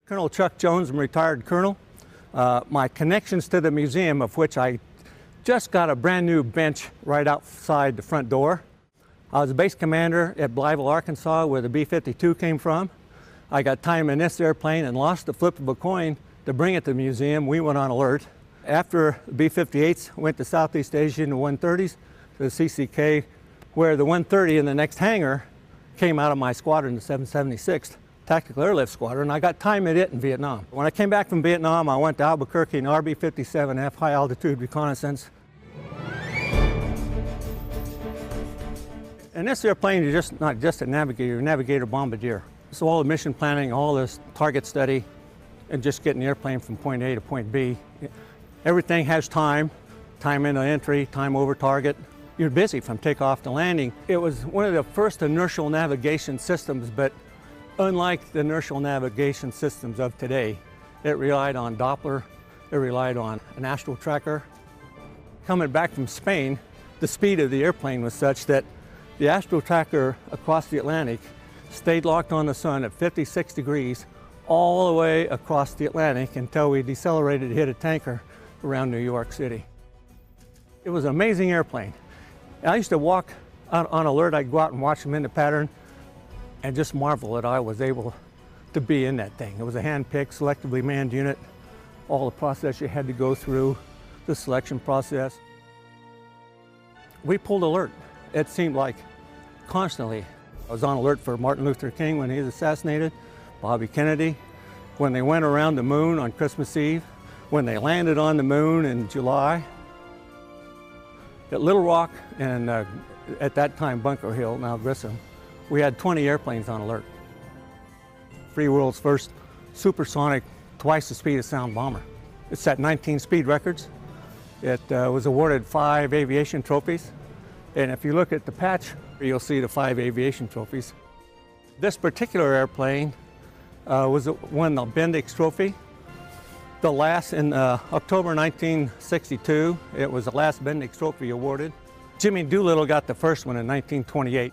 Colonel Chuck Jones, I'm a retired colonel. My connections to the museum, of which I just got a brand new bench right outside the front door. I was a base commander at Blytheville, Arkansas, where the B-52 came from. I got time in this airplane and lost the flip of a coin to bring it to the museum. We went on alert. After the B-58s, went to Southeast Asia in the 130s, to the CCK, where the 130 in the next hangar came out of my squadron, the 776th Tactical Airlift Squadron. I got time at it in Vietnam. When I came back from Vietnam, I went to Albuquerque in RB-57F, high altitude reconnaissance. And this airplane is not just a navigator bombardier. So all the mission planning, all this target study, and just getting the airplane from point A to point B. Everything has time into entry, time over target. You're busy from takeoff to landing. It was one of the first inertial navigation systems, but unlike the inertial navigation systems of today, it relied on Doppler, it relied on an astral tracker. Coming back from Spain, the speed of the airplane was such that the astral tracker across the Atlantic stayed locked on the sun at 56 degrees all the way across the Atlantic until we decelerated to hit a tanker around New York City. It was an amazing airplane. I used to walk out on alert. I'd go out and watch them in the pattern and just marvel that I was able to be in that thing. It was a hand-picked, selectively manned unit. All the process you had to go through, the selection process. We pulled alert. It seemed like constantly. I was on alert for Martin Luther King when he was assassinated, Bobby Kennedy, when they went around the moon on Christmas Eve, when they landed on the moon in July. At Little Rock and at that time Bunker Hill, now Grissom, we had 20 airplanes on alert. Free world's first supersonic, twice the speed of sound bomber. It set 19 speed records. It was awarded 5 aviation trophies. And if you look at the patch, you'll see the 5 aviation trophies. This particular airplane won the Bendix Trophy. The last in October 1962, it was the last Bendix Trophy awarded. Jimmy Doolittle got the first one in 1928.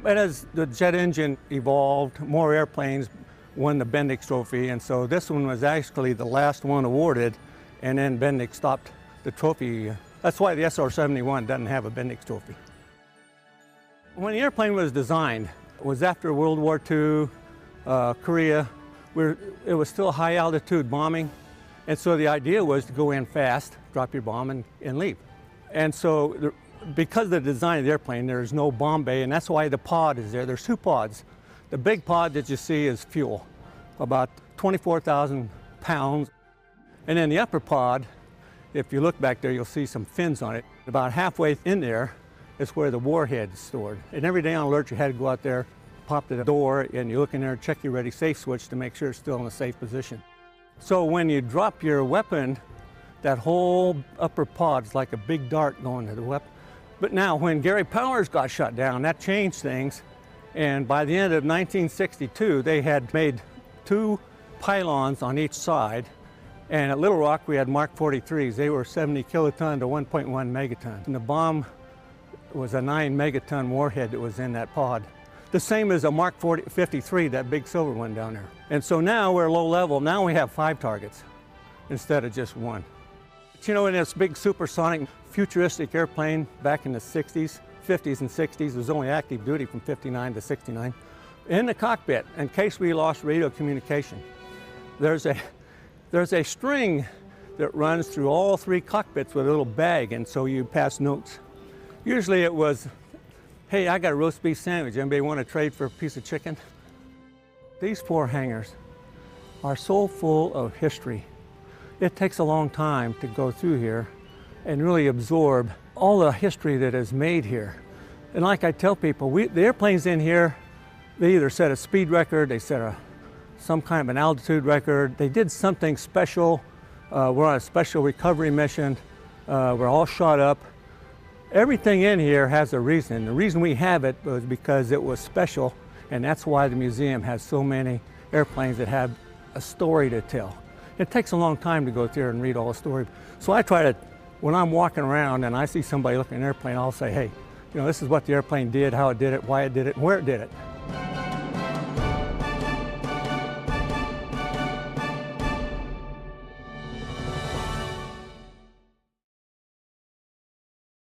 But as the jet engine evolved, more airplanes won the Bendix Trophy, and so this one was actually the last one awarded, and then Bendix stopped the trophy. That's why the SR-71 doesn't have a Bendix Trophy. When the airplane was designed, it was after World War II, Korea. It was still high altitude bombing, and so the idea was to go in fast, drop your bomb, and leave. And so because of the design of the airplane, there's no bomb bay, and that's why the pod is there. There's 2 pods. The big pod that you see is fuel, about 24,000 pounds. And then the upper pod, if you look back there, you'll see some fins on it. About halfway in there is where the warhead is stored. And every day on alert, you had to go out there, pop the door, and you look in there and check your ready safe switch to make sure it's still in a safe position. So when you drop your weapon, that whole upper pod's like a big dart going to the weapon. But now, when Gary Powers got shot down, that changed things. And by the end of 1962, they had made 2 pylons on each side. And at Little Rock, we had Mark 43s. They were 70 kiloton to 1.1 megaton. And the bomb was a 9 megaton warhead that was in that pod. The same as a Mark 53, that big silver one down there. And so now we're low level. Now we have 5 targets instead of just 1. But you know, in this big supersonic futuristic airplane back in the 60s, 50s and 60s, was only active duty from 59 to 69. In the cockpit, in case we lost radio communication, there's a string that runs through all 3 cockpits with a little bag, and so you pass notes. Usually it was, hey, I got a roast beef sandwich. Anybody want to trade for a piece of chicken? These 4 hangars are so full of history. It takes a long time to go through here and really absorb all the history that is made here. And like I tell people, the airplanes in here, they either set a speed record, they set some kind of an altitude record, they did something special. We're on a special recovery mission. We're all shot up. Everything in here has a reason. The reason we have it was because it was special, and that's why the museum has so many airplanes that have a story to tell. It takes a long time to go through and read all the story. So I try to, when I'm walking around and I see somebody looking at an airplane, I'll say, hey, you know, this is what the airplane did, how it did it, why it did it, and where it did it.